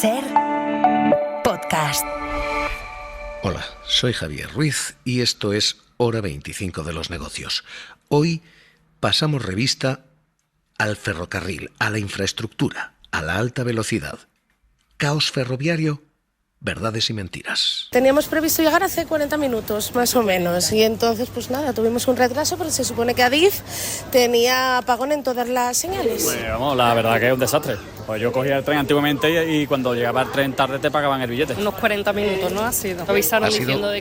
SER Podcast. Hola, soy Javier Ruiz y esto es Hora 25 de los negocios. Hoy pasamos revista al ferrocarril, a la infraestructura, a la alta velocidad. Caos ferroviario, verdades y mentiras. Teníamos previsto llegar hace 40 minutos, más o menos, y entonces pues nada, tuvimos un retraso porque se supone que Adif tenía apagón en todas las señales. Pues vamos, la verdad que es un desastre. Pues yo cogía el tren antiguamente y cuando llegaba el tren tarde te pagaban el billete. Unos 40 minutos, ¿no? Ha sido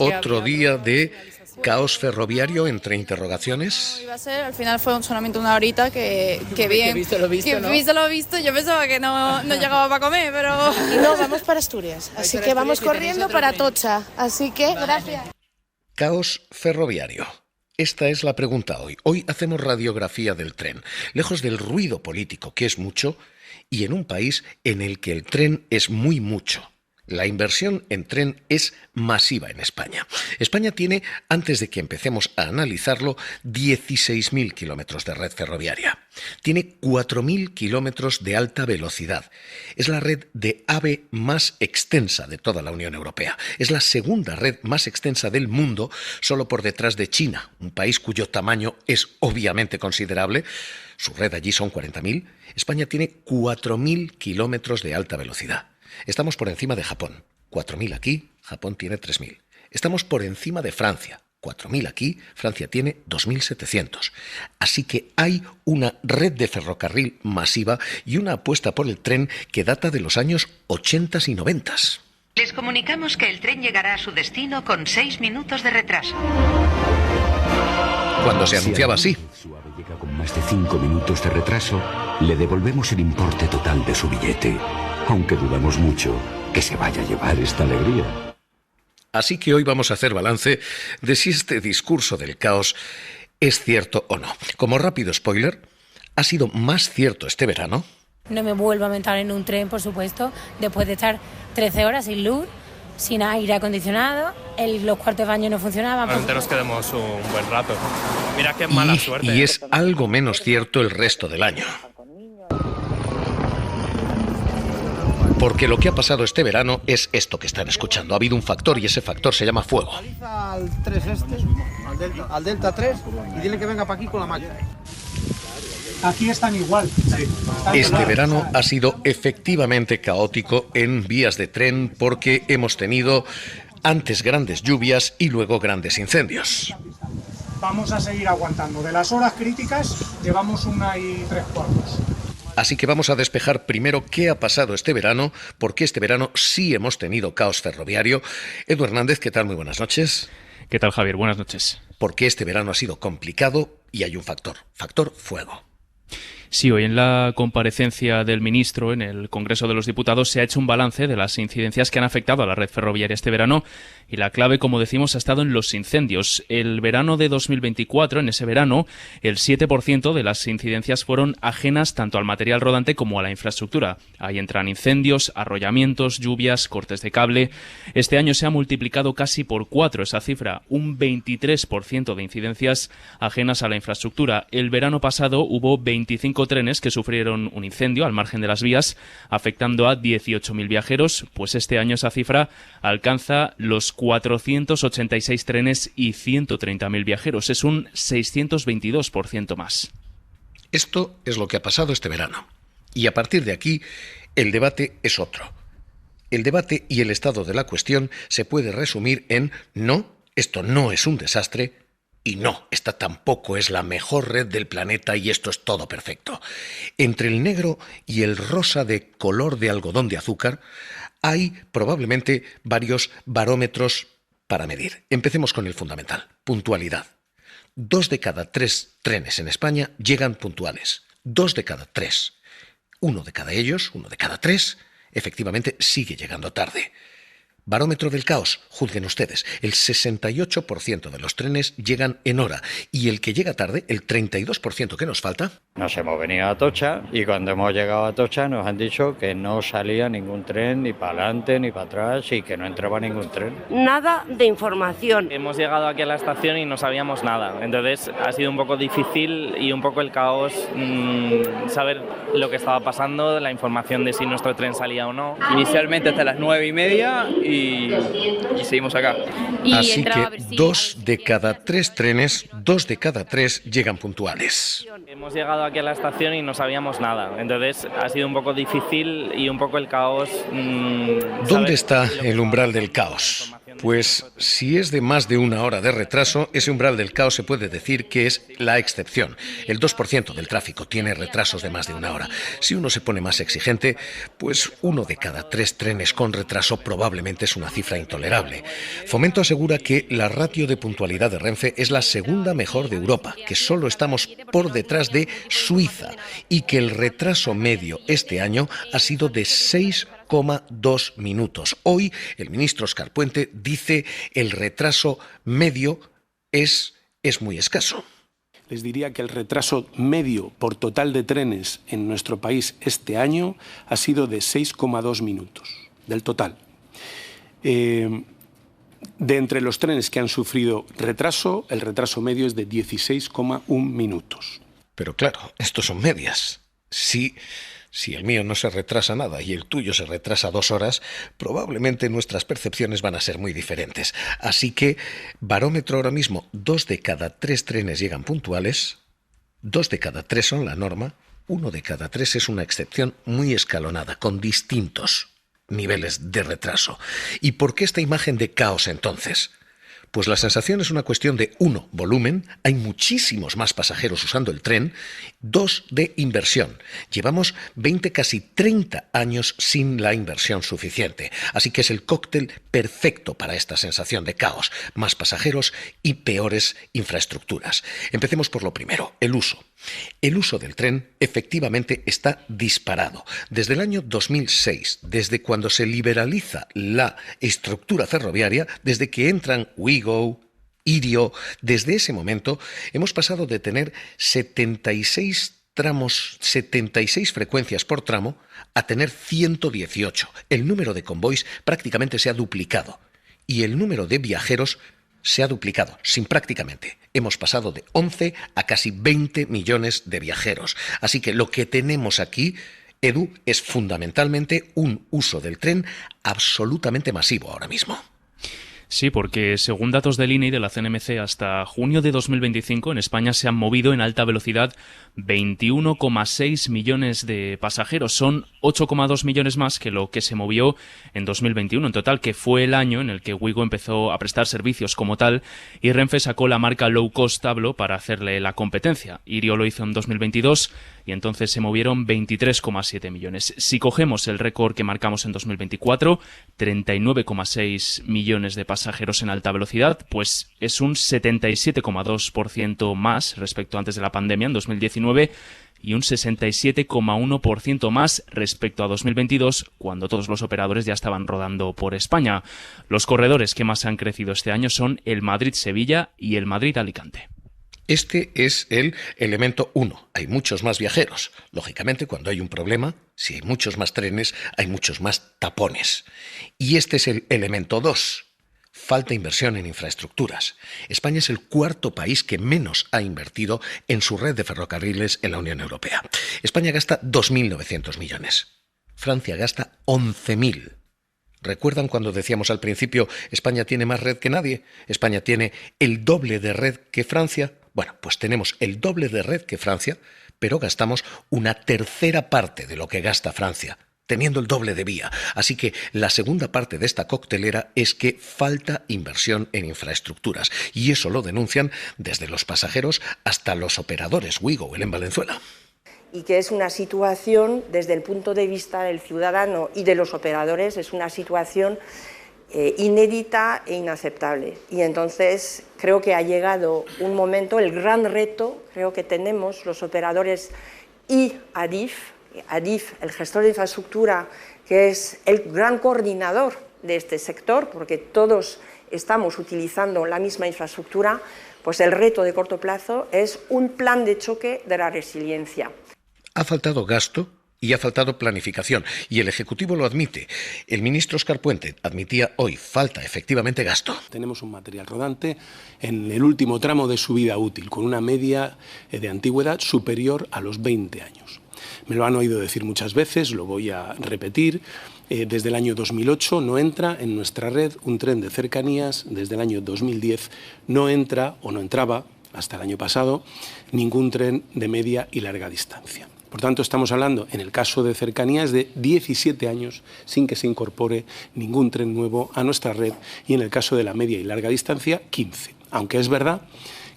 Otro día de caos ferroviario entre interrogaciones. Iba a ser, al final fue solamente una horita que bien. Visto lo visto, yo pensaba que no llegaba para comer, pero... Y no, vamos para Asturias, así que vamos corriendo para Atocha, así que gracias. Caos ferroviario. Esta es la pregunta hoy. Hoy hacemos radiografía del tren, lejos del ruido político, que es mucho, y en un país en el que el tren es muy mucho. La inversión en tren es masiva en España. España tiene, antes de que empecemos a analizarlo, 16.000 kilómetros de red ferroviaria. Tiene 4.000 kilómetros de alta velocidad. Es la red de AVE más extensa de toda la Unión Europea. Es la segunda red más extensa del mundo, solo por detrás de China, un país cuyo tamaño es obviamente considerable. Su red allí son 40.000. España tiene 4.000 kilómetros de alta velocidad. Estamos por encima de Japón, 4.000 aquí, Japón tiene 3.000. Estamos por encima de Francia, 4.000 aquí, Francia tiene 2.700. Así que hay una red de ferrocarril masiva y una apuesta por el tren que data de los años 80 y 90. Les comunicamos que el tren llegará a su destino con 6 minutos de retraso. Cuando se anunciaba así. Suave llega con más de 5 minutos de retraso, le devolvemos el importe total de su billete. Aunque dudamos mucho que se vaya a llevar esta alegría. Así que hoy vamos a hacer balance de si este discurso del caos es cierto o no. Como rápido spoiler, ha sido más cierto este verano. No me vuelvo a montar en un tren, por supuesto, después de estar 13 horas sin luz, sin aire acondicionado, los cuartos de baño no funcionaban. Realmente nos quedamos un buen rato. Mira qué mala suerte. Y es algo menos cierto el resto del año. Porque lo que ha pasado este verano es esto que están escuchando. Ha habido un factor y ese factor se llama fuego. Al 3 al Delta 3 y dile que venga para aquí con la máquina. Aquí están igual. Este verano ha sido efectivamente caótico en vías de tren porque hemos tenido antes grandes lluvias y luego grandes incendios. Vamos a seguir aguantando. De las horas críticas llevamos 1:03. Así que vamos a despejar primero qué ha pasado este verano, porque este verano sí hemos tenido caos ferroviario. Edu Hernández, ¿qué tal? Muy buenas noches. ¿Qué tal, Javier? Buenas noches. Porque este verano ha sido complicado y hay un factor fuego. Sí, hoy en la comparecencia del ministro en el Congreso de los Diputados se ha hecho un balance de las incidencias que han afectado a la red ferroviaria este verano y la clave, como decimos, ha estado en los incendios. El verano de 2024, en ese verano, el 7% de las incidencias fueron ajenas tanto al material rodante como a la infraestructura. Ahí entran incendios, arrollamientos, lluvias, cortes de cable. Este año se ha multiplicado casi por 4 esa cifra, un 23% de incidencias ajenas a la infraestructura. El verano pasado hubo 25 trenes que sufrieron un incendio al margen de las vías, afectando a 18.000 viajeros, pues este año esa cifra alcanza los 486 trenes y 130.000 viajeros. Es un 622% más. Esto es lo que ha pasado este verano. Y a partir de aquí, el debate es otro. El debate y el estado de la cuestión se puede resumir en no, esto no es un desastre, y no, esta tampoco es la mejor red del planeta y esto es todo perfecto. Entre el negro y el rosa de color de algodón de azúcar hay probablemente varios barómetros para medir. Empecemos con el fundamental, puntualidad. 2 de cada 3 trenes en España llegan puntuales. 2 de cada 3. 1 de cada 3, efectivamente sigue llegando tarde. Barómetro del caos, juzguen ustedes. El 68% de los trenes llegan en hora y el que llega tarde, el 32% que nos falta... Nos hemos venido a Atocha y cuando hemos llegado a Atocha nos han dicho que no salía ningún tren ni para adelante ni para atrás y que no entraba ningún tren. Nada de información. Hemos llegado aquí a la estación y no sabíamos nada, entonces ha sido un poco difícil y un poco el caos saber lo que estaba pasando, la información de si nuestro tren salía o no. Inicialmente hasta las 9:30 y seguimos acá. Así que 2 de cada 3 trenes, 2 de cada 3 llegan puntuales. Hemos llegado aquí a la estación y no sabíamos nada, entonces ha sido un poco difícil y un poco el caos. ¿Dónde está el umbral del caos? Pues si es de más de una hora de retraso, ese umbral del caos se puede decir que es la excepción. El 2% del tráfico tiene retrasos de más de una hora. Si uno se pone más exigente, pues 1 de cada 3 trenes con retraso probablemente es una cifra intolerable. Fomento asegura que la ratio de puntualidad de Renfe es la segunda mejor de Europa, que solo estamos por detrás de Suiza y que el retraso medio este año ha sido de 6,2 minutos. Hoy el ministro Óscar Puente dice el retraso medio es muy escaso. Les diría que el retraso medio por total de trenes en nuestro país este año ha sido de 6,2 minutos, del total. De entre los trenes que han sufrido retraso, el retraso medio es de 16,1 minutos. Pero claro, estos son medias. Si el mío no se retrasa nada y el tuyo se retrasa 2 horas, probablemente nuestras percepciones van a ser muy diferentes. Así que, barómetro ahora mismo, 2 de cada 3 trenes llegan puntuales, 2 de cada 3 son la norma, 1 de cada 3 es una excepción muy escalonada, con distintos niveles de retraso. ¿Y por qué esta imagen de caos entonces? Pues la sensación es una cuestión de 1, volumen, hay muchísimos más pasajeros usando el tren, 2, de inversión. Llevamos 20, casi 30 años sin la inversión suficiente, así que es el cóctel perfecto para esta sensación de caos, más pasajeros y peores infraestructuras. Empecemos por lo primero, el uso. El uso del tren efectivamente está disparado. Desde el año 2006, desde cuando se liberaliza la estructura ferroviaria, desde que entran Ouigo, Irio, desde ese momento hemos pasado de tener 76 frecuencias por tramo a tener 118. El número de convoys prácticamente se ha duplicado y el número de viajeros se ha duplicado, sin prácticamente. Hemos pasado de 11 a casi 20 millones de viajeros. Así que lo que tenemos aquí, Edu, es fundamentalmente un uso del tren absolutamente masivo ahora mismo. Sí, porque según datos del INE y de la CNMC, hasta junio de 2025 en España se han movido en alta velocidad 21,6 millones de pasajeros. Son 8,2 millones más que lo que se movió en 2021 en total, que fue el año en el que Ouigo empezó a prestar servicios como tal y Renfe sacó la marca Low Cost Tablo para hacerle la competencia. Irio lo hizo en 2022 y entonces se movieron 23,7 millones. Si cogemos el récord que marcamos en 2024, 39,6 millones de pasajeros en alta velocidad, pues es un 77,2% más respecto a antes de la pandemia en 2019 y un 67,1% más respecto a 2022, cuando todos los operadores ya estaban rodando por España. Los corredores que más han crecido este año son el Madrid-Sevilla y el Madrid-Alicante. Este es el elemento 1. Hay muchos más viajeros. Lógicamente, cuando hay un problema, si hay muchos más trenes, hay muchos más tapones. Y este es el elemento 2. Falta inversión en infraestructuras. España es el 4º país que menos ha invertido en su red de ferrocarriles en la Unión Europea. España gasta 2.900 millones. Francia gasta 11.000. ¿Recuerdan cuando decíamos al principio España tiene más red que nadie? España tiene el doble de red que Francia. Bueno, pues tenemos el doble de red que Francia, pero gastamos una tercera parte de lo que gasta Francia, teniendo el doble de vía. Así que la segunda parte de esta coctelera es que falta inversión en infraestructuras. Y eso lo denuncian desde los pasajeros hasta los operadores Ouigo en Valenzuela. Y que es una situación, desde el punto de vista del ciudadano y de los operadores, es una situación inédita e inaceptable. Y entonces creo que ha llegado un momento, el gran reto, creo que tenemos los operadores y Adif, el gestor de infraestructura, que es el gran coordinador de este sector, porque todos estamos utilizando la misma infraestructura, pues el reto de corto plazo es un plan de choque de la resiliencia. Ha faltado gasto y ha faltado planificación, y el Ejecutivo lo admite. El ministro Óscar Puente admitía hoy, falta efectivamente gasto. Tenemos un material rodante en el último tramo de su vida útil, con una media de antigüedad superior a los 20 años. Me lo han oído decir muchas veces, lo voy a repetir. Desde el año 2008 no entra en nuestra red un tren de cercanías, desde el año 2010 no entra o no entraba, hasta el año pasado, ningún tren de media y larga distancia. Por tanto, estamos hablando, en el caso de cercanías, de 17 años sin que se incorpore ningún tren nuevo a nuestra red, y en el caso de la media y larga distancia, 15. Aunque es verdad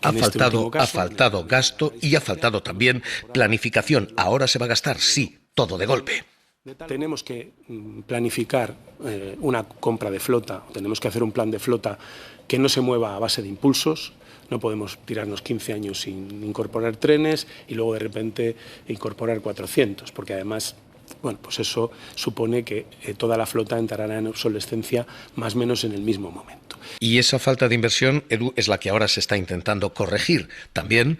que ha faltado gasto y ha faltado también planificación. Ahora se va a gastar, sí, todo de golpe. Tenemos que planificar una compra de flota, tenemos que hacer un plan de flota que no se mueva a base de impulsos. No podemos tirarnos 15 años sin incorporar trenes y luego de repente incorporar 400, porque además, bueno, pues eso supone que toda la flota entrará en obsolescencia más o menos en el mismo momento. Y esa falta de inversión, Edu, es la que ahora se está intentando corregir, también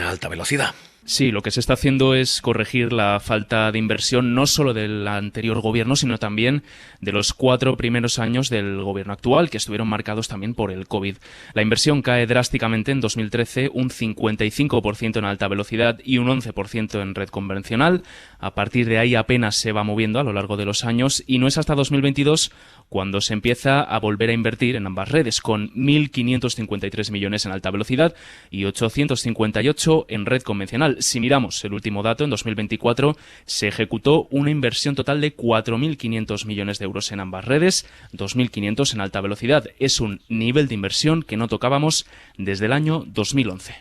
a alta velocidad. Sí, lo que se está haciendo es corregir la falta de inversión no solo del anterior gobierno, sino también de los 4 primeros años del gobierno actual, que estuvieron marcados también por el COVID. La inversión cae drásticamente en 2013, un 55% en alta velocidad y un 11% en red convencional. A partir de ahí apenas se va moviendo a lo largo de los años, y no es hasta 2022 cuando se empieza a volver a invertir en ambas redes, con 1.553 millones en alta velocidad y 858 en red convencional. Si miramos el último dato, en 2024 se ejecutó una inversión total de 4.500 millones de euros en ambas redes, 2.500 en alta velocidad. Es un nivel de inversión que no tocábamos desde el año 2011.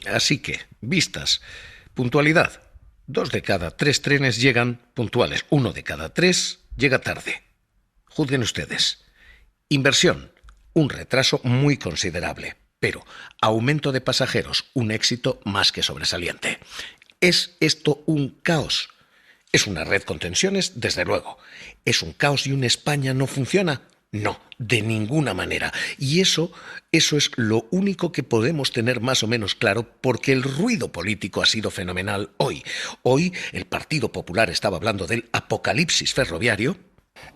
Así que, vistas, puntualidad. 2 de cada 3 trenes llegan puntuales, 1 de cada 3 llega tarde. Juzguen ustedes. Inversión, un retraso muy considerable, pero aumento de pasajeros, un éxito más que sobresaliente. ¿Es esto un caos? ¿Es una red con tensiones? Desde luego. ¿Es un caos y una España no funciona? No, de ninguna manera. Y eso es lo único que podemos tener más o menos claro, porque el ruido político ha sido fenomenal hoy. Hoy el Partido Popular estaba hablando del apocalipsis ferroviario.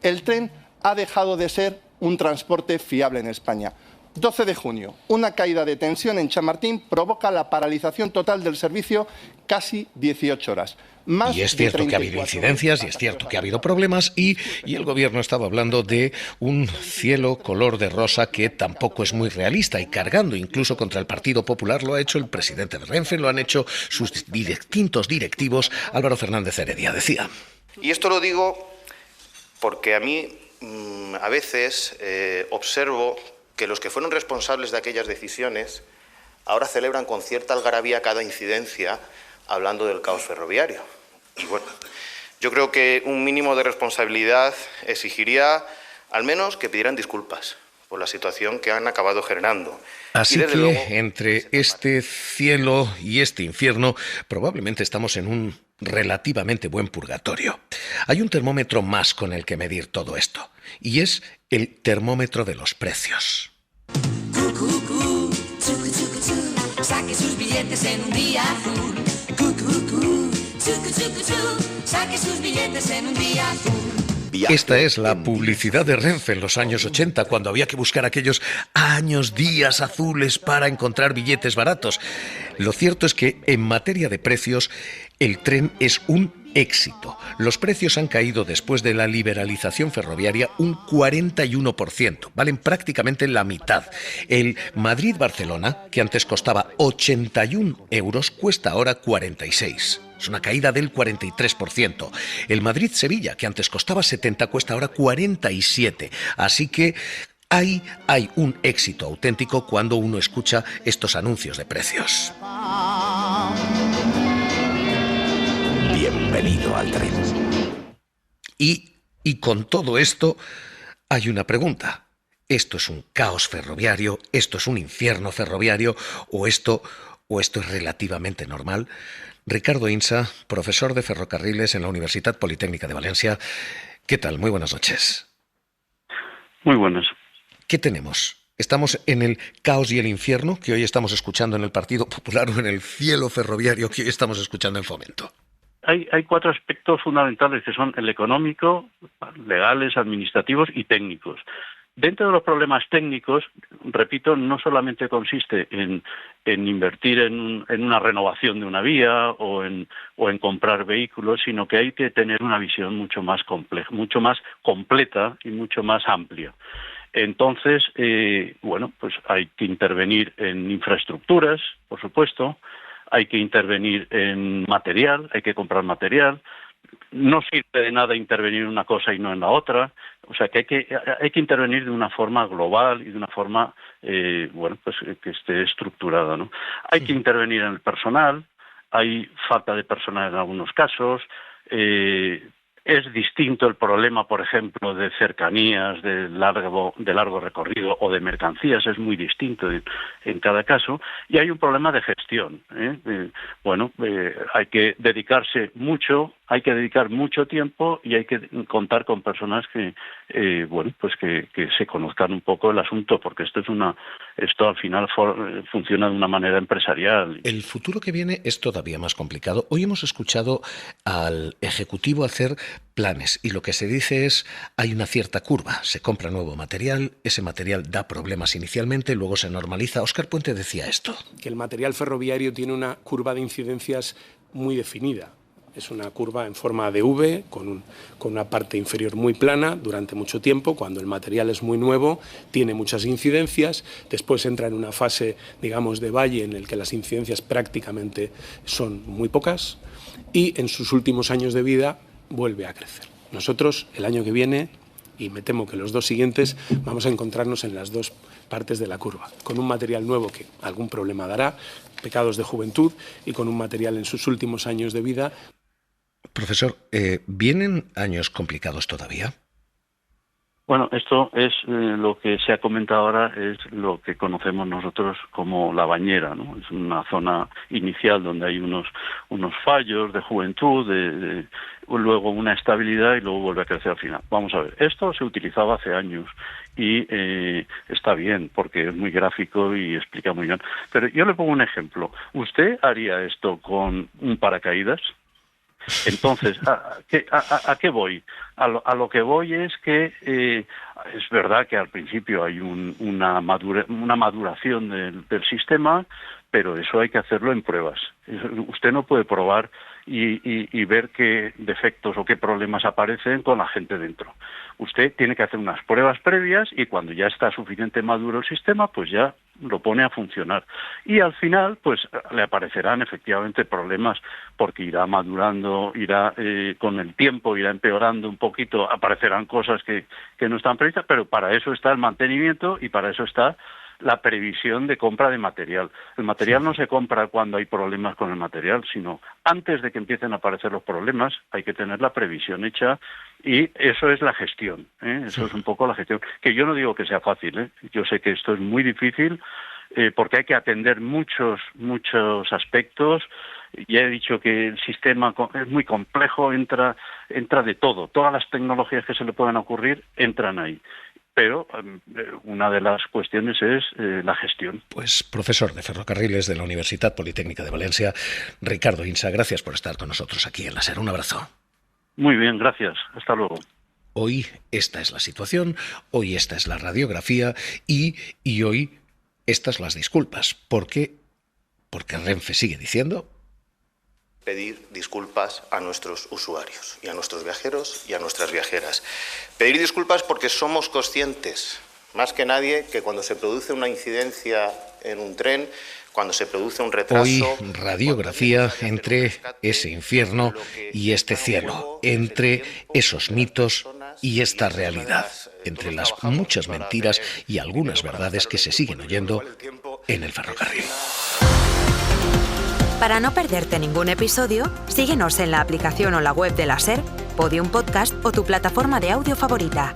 El tren ha dejado de ser un transporte fiable en España. 12 de junio, una caída de tensión en Chamartín provoca la paralización total del servicio casi 18 horas. Y es cierto que ha habido incidencias, y es cierto que ha habido problemas, y el gobierno estaba hablando de un cielo color de rosa que tampoco es muy realista, y cargando incluso contra el Partido Popular. Lo ha hecho el presidente de Renfe, lo han hecho sus distintos directivos. Álvaro Fernández Heredia decía. Y esto lo digo porque a mí a veces observo que los que fueron responsables de aquellas decisiones ahora celebran con cierta algarabía cada incidencia hablando del caos ferroviario. Y bueno, yo creo que un mínimo de responsabilidad exigiría al menos que pidieran disculpas por la situación que han acabado generando. Así que luego, entre este cielo y este infierno, probablemente estamos en un relativamente buen purgatorio. Hay un termómetro más con el que medir todo esto, y es el termómetro de los precios. Saque sus billetes en un día azul. Saque sus billetes en un día azul. Esta es la publicidad de Renfe en los años 80, cuando había que buscar aquellos días azules para encontrar billetes baratos. Lo cierto es que en materia de precios, el tren es un éxito. Los precios han caído después de la liberalización ferroviaria un 41%, valen prácticamente la mitad. El Madrid-Barcelona, que antes costaba 81 euros, cuesta ahora 46. Es una caída del 43%. El Madrid-Sevilla, que antes costaba 70, cuesta ahora 47. Así que hay un éxito auténtico cuando uno escucha estos anuncios de precios. Bienvenido al tren. Y con todo esto hay una pregunta. ¿Esto es un caos ferroviario? ¿Esto es un infierno ferroviario? ¿O esto es relativamente normal? Ricardo Insa, profesor de ferrocarriles en la Universidad Politécnica de Valencia. ¿Qué tal? Muy buenas noches. Muy buenas. ¿Qué tenemos? ¿Estamos en el caos y el infierno que hoy estamos escuchando en el Partido Popular o en el cielo ferroviario que hoy estamos escuchando en Fomento? Hay 4 aspectos fundamentales que son el económico, legales, administrativos y técnicos. Dentro de los problemas técnicos, repito, no solamente consiste en invertir en una renovación de una vía o en comprar vehículos, sino que hay que tener una visión mucho más compleja, mucho más completa y mucho más amplia. Entonces, pues hay que intervenir en infraestructuras, por supuesto, hay que intervenir en material, hay que comprar material. No sirve de nada intervenir en una cosa y no en la otra. O sea que hay que intervenir de una forma global y de una forma que esté estructurada, ¿no? Hay que intervenir en el personal. Hay falta de personal en algunos casos. Es distinto el problema, por ejemplo, de cercanías, de largo recorrido o de mercancías, es muy distinto en cada caso. Y hay un problema de gestión. Hay que dedicarse mucho, hay que dedicar mucho tiempo y hay que contar con personas que se conozcan un poco el asunto, porque esto al final funciona de una manera empresarial. El futuro que viene es todavía más complicado. Hoy hemos escuchado al Ejecutivo hacer planes y lo que se dice es hay una cierta curva, se compra nuevo material, ese material da problemas inicialmente, luego se normaliza. Óscar Puente decía esto. Que el material ferroviario tiene una curva de incidencias muy definida. Es una curva en forma de V, con una parte inferior muy plana durante mucho tiempo. Cuando el material es muy nuevo, tiene muchas incidencias. Después entra en una fase, digamos, de valle en el que las incidencias prácticamente son muy pocas. Y en sus últimos años de vida vuelve a crecer. Nosotros, el año que viene, y me temo que los 2 siguientes, vamos a encontrarnos en las 2 partes de la curva, con un material nuevo que algún problema dará, pecados de juventud, y con un material en sus últimos años de vida. Profesor, ¿vienen años complicados todavía? Bueno, esto es lo que se ha comentado ahora, es lo que conocemos nosotros como la bañera, ¿no? Es una zona inicial donde hay unos fallos de juventud, luego una estabilidad y luego vuelve a crecer al final. Vamos a ver, esto se utilizaba hace años y está bien porque es muy gráfico y explica muy bien. Pero yo le pongo un ejemplo. ¿Usted haría esto con un paracaídas? Entonces, ¿a qué voy? A lo que voy es que es verdad que al principio hay una maduración del sistema, pero eso hay que hacerlo en pruebas. Usted no puede probar y ver qué defectos o qué problemas aparecen con la gente dentro. Usted tiene que hacer unas pruebas previas y cuando ya está suficientemente maduro el sistema, pues ya lo pone a funcionar. Y al final, pues le aparecerán efectivamente problemas porque irá madurando, irá con el tiempo, irá empeorando un poquito, aparecerán cosas que no están previstas, pero para eso está el mantenimiento y para eso está la previsión de compra de material. El material no se compra cuando hay problemas con el material, sino antes de que empiecen a aparecer los problemas hay que tener la previsión hecha y eso es la gestión, eso es un poco la gestión. Que yo no digo que sea fácil, yo sé que esto es muy difícil porque hay que atender muchos aspectos. Ya he dicho que el sistema es muy complejo, entra de todo, todas las tecnologías que se le puedan ocurrir entran ahí. Pero una de las cuestiones es la gestión. Pues profesor de Ferrocarriles de la Universidad Politécnica de Valencia, Ricardo Insa, gracias por estar con nosotros aquí en la SER. Un abrazo. Muy bien, gracias. Hasta luego. Hoy esta es la situación, hoy esta es la radiografía y hoy estas las disculpas. ¿Por qué? Porque Renfe sigue diciendo... Pedir disculpas a nuestros usuarios y a nuestros viajeros y a nuestras viajeras. Pedir disculpas porque somos conscientes, más que nadie, que cuando se produce una incidencia en un tren, cuando se produce un retraso... Hoy radiografía entre ese infierno y este cielo, entre esos mitos y esta realidad, entre las muchas mentiras y algunas verdades que se siguen oyendo en el ferrocarril. Para no perderte ningún episodio, síguenos en la aplicación o la web de la SER, Podium Podcast o tu plataforma de audio favorita.